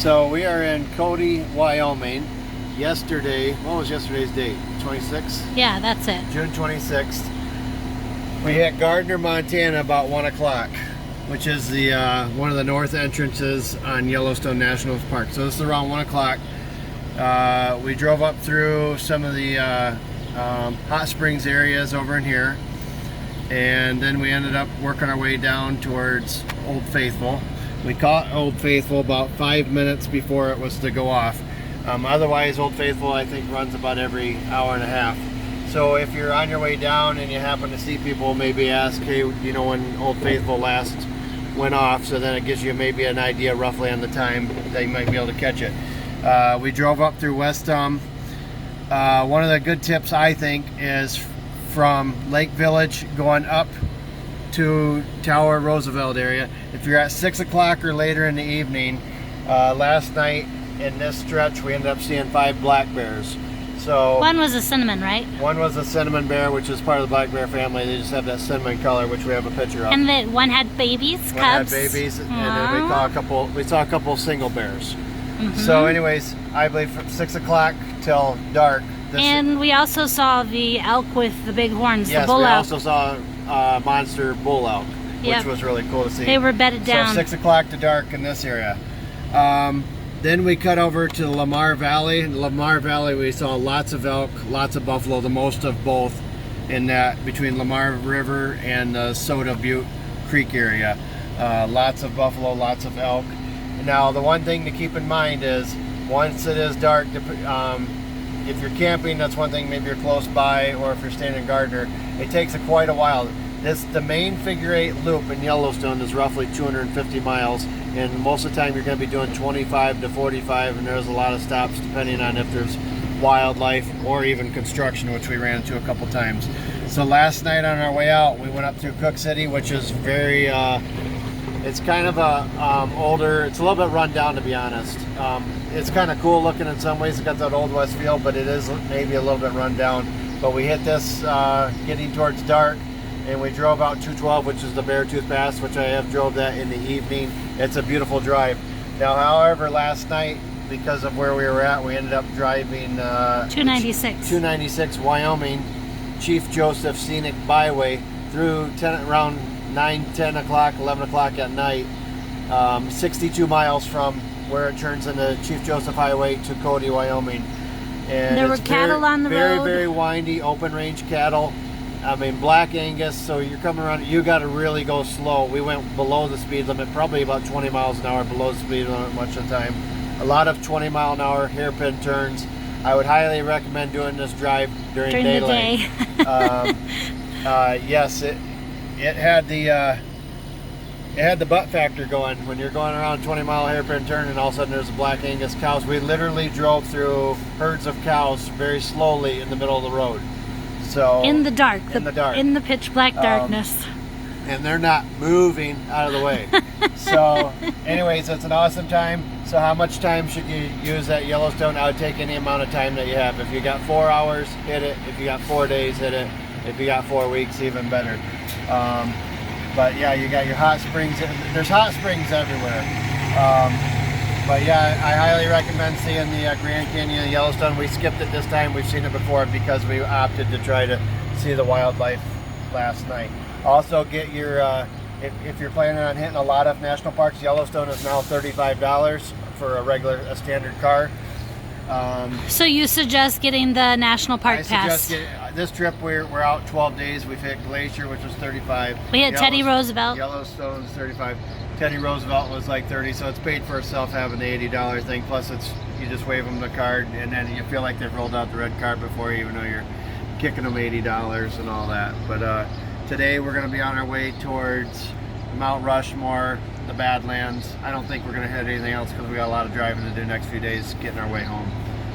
So we are in Cody, Wyoming. Yesterday, what was yesterday's date? 26th? Yeah, that's it. June 26th. We hit Gardner, Montana about 1 o'clock, which is the one of the north entrances on Yellowstone National Park. So this is around 1 o'clock. We drove up through some of the hot springs areas over in here, and then we ended up working our way down towards Old Faithful. We caught Old Faithful about 5 minutes before it was to go off. Otherwise, Old Faithful, I think, runs about every hour and a half. So if you're on your way down and you happen to see people, maybe ask, hey, you know when Old Faithful last went off, so then it gives you maybe an idea roughly on the time that you might be able to catch it. We drove up through West One of the good tips, I think, is from Lake Village going up to Tower Roosevelt area. If you're at 6 o'clock or later in the evening, last night in this stretch we ended up seeing 5 black bears. So one was a cinnamon, right? One was a cinnamon bear, which is part of the black bear family. They just have that cinnamon color, which we have a picture of. And the one had babies, cubs. One had babies, and then we saw a couple single bears. So anyways, I believe from 6 o'clock till dark. And we also saw the elk with the big horns, yes, the bull elk. Yes, we also saw monster bull elk, which was really cool to see. They were bedded down. So 6 o'clock to dark in this area. Then we cut over to Lamar Valley. In Lamar Valley, we saw lots of elk, lots of buffalo, the most of both in that between Lamar River and the Soda Butte Creek area. Lots of buffalo, lots of elk. Now, the one thing to keep in mind is once it is dark, if you're camping, that's one thing, maybe you're close by, or if you're staying in Gardner, it takes quite a while. The main figure 8 loop in Yellowstone is roughly 250 miles, and most of the time you're going to be doing 25 to 45, and there's a lot of stops depending on if there's wildlife or even construction, which we ran into a couple times. So last night on our way out, we went up through Cook City, which is very, it's kind of a older, it's a little bit run down, to be honest. It's kind of cool looking in some ways. It's got that Old West feel, but it is maybe a little bit run down. But we hit this getting towards dark, and we drove out 212, which is the Beartooth Pass, which I have drove that in the evening. It's a beautiful drive. Now, however, last night, because of where we were at, we ended up driving 296 Wyoming Chief Joseph Scenic Byway through around 9, 10 o'clock, 11 o'clock at night, 62 miles from where it turns into Chief Joseph Highway to Cody, Wyoming. And there were cattle on the road. Very windy, open range cattle. I mean, black Angus, so you're coming around, you got to really go slow. We went below the speed limit, probably about 20 miles an hour below the speed limit much of the time. A lot of 20 mile an hour hairpin turns. I would highly recommend doing this drive during daylight. The day. Yes, it had the butt factor going when you're going around 20 mile hairpin turn, and all of a sudden there's a black Angus cows. We literally drove through herds of cows very slowly in the middle of the road. So in the dark, in the pitch black darkness, and they're not moving out of the way. So anyways, it's an awesome time. So how much time should you use at Yellowstone? I would take any amount of time that you have. If you got 4 hours, hit it. If you got 4 days, hit it. If you got 4 weeks, even better. But yeah, you got your hot springs. There's hot springs everywhere. But yeah, I highly recommend seeing the Grand Canyon of Yellowstone. We skipped it this time. We've seen it before because we opted to try to see the wildlife last night. Also, get your, if you're planning on hitting a lot of national parks, Yellowstone is now $35 for a standard car. So you suggest getting the national park pass? This trip we're out 12 days. We've hit Glacier, which was 35. We hit Teddy Roosevelt. Yellowstone's 35. Teddy Roosevelt was like 30, so it's paid for itself having the $80 thing. Plus, you just wave them the card, and then you feel like they've rolled out the red card before you, even though you're kicking them $80 and all that. But today we're going to be on our way towards Mount Rushmore, the Badlands. I don't think we're going to hit anything else because we got a lot of driving to do next few days getting our way home.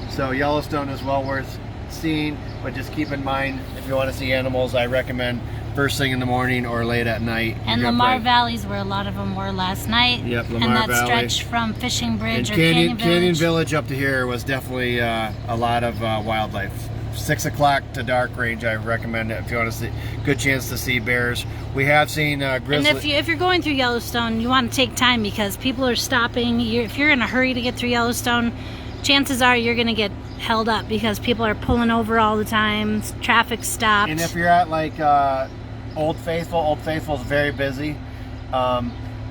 So Yellowstone is well worth seeing, but just keep in mind, if you want to see animals, I recommend first thing in the morning or late at night. And Lamar Valley's where a lot of them were last night. Yep, Lamar Valley. And that Valley. stretch from Fishing Bridge and or Canyon Village. Canyon Village up to here was definitely a lot of wildlife. 6 o'clock to dark range, I recommend it if you want to see good chance to see bears. We have seen grizzly. And if you're going through Yellowstone, you want to take time because people are stopping. If you're in a hurry to get through Yellowstone, chances are you're going to get held up because people are pulling over all the time. Traffic stopped. And if you're at like Old Faithful is very busy.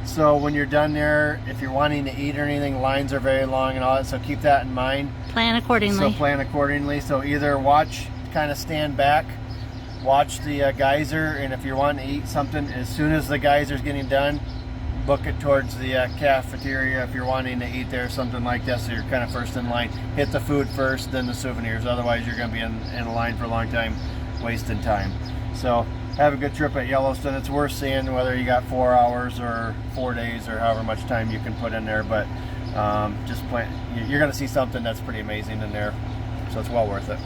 So when you're done there, if you're wanting to eat or anything, lines are very long and all that. So keep that in mind. Plan accordingly. So plan accordingly. So either watch, kind of stand back, watch the geyser, and if you're wanting to eat something, as soon as the geyser's getting done, book it towards the cafeteria if you're wanting to eat there, something like that. So you're kind of first in line. Hit the food first, then the souvenirs. Otherwise, you're going to be in a line for a long time, wasting time. So have a good trip at Yellowstone. It's worth seeing whether you got 4 hours or 4 days or however much time you can put in there. But just plan. You're going to see something that's pretty amazing in there. So it's well worth it.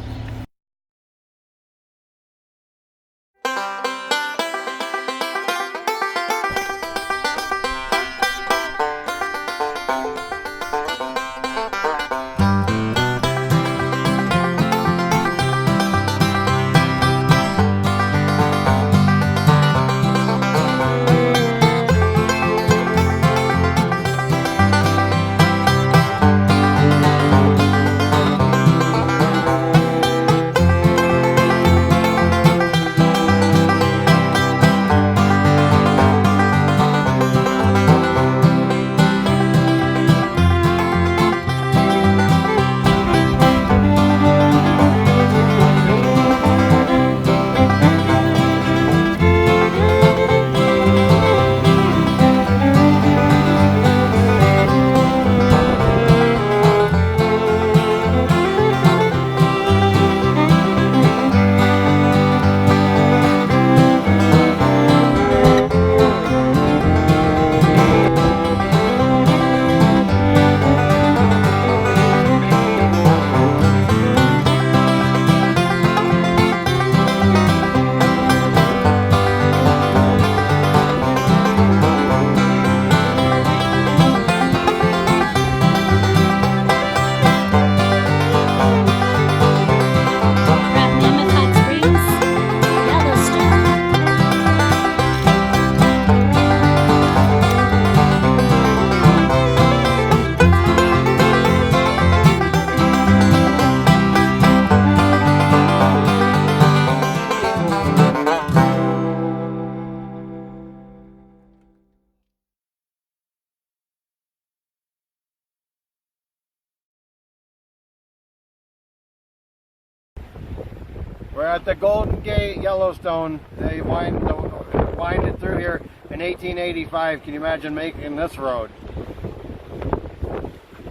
We're at the Golden Gate, Yellowstone. They winded through here in 1885. Can you imagine making this road?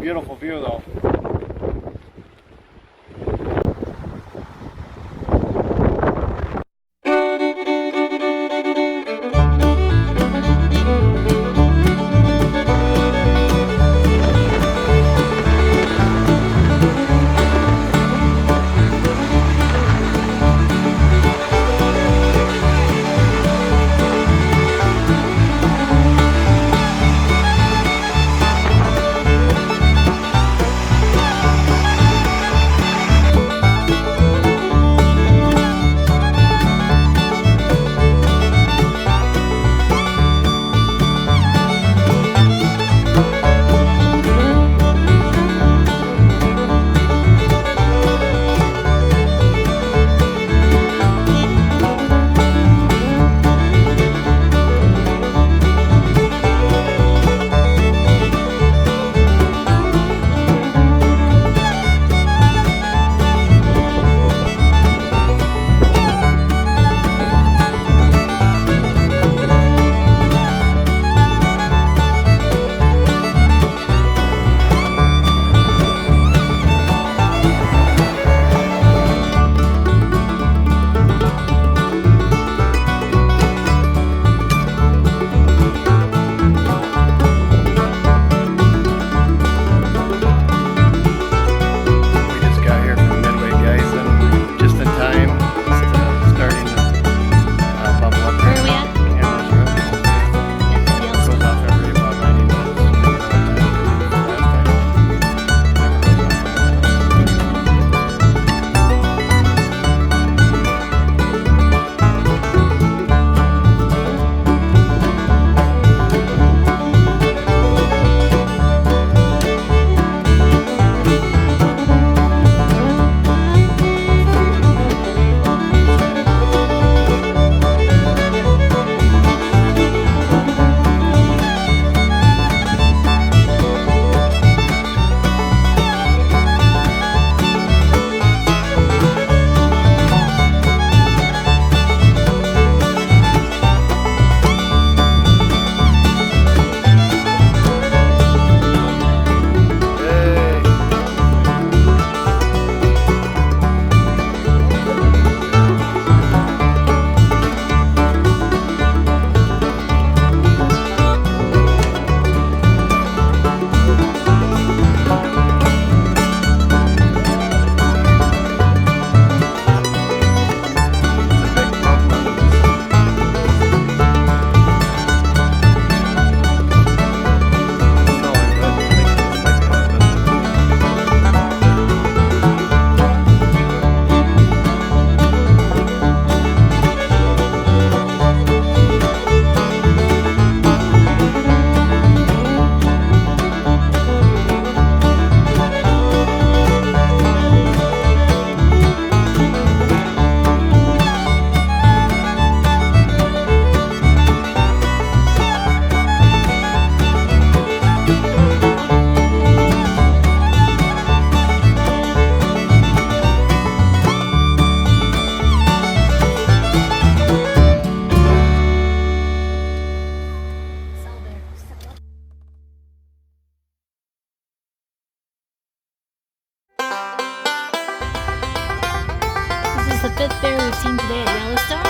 Beautiful view though. fifth bear we've seen today at Yellowstone.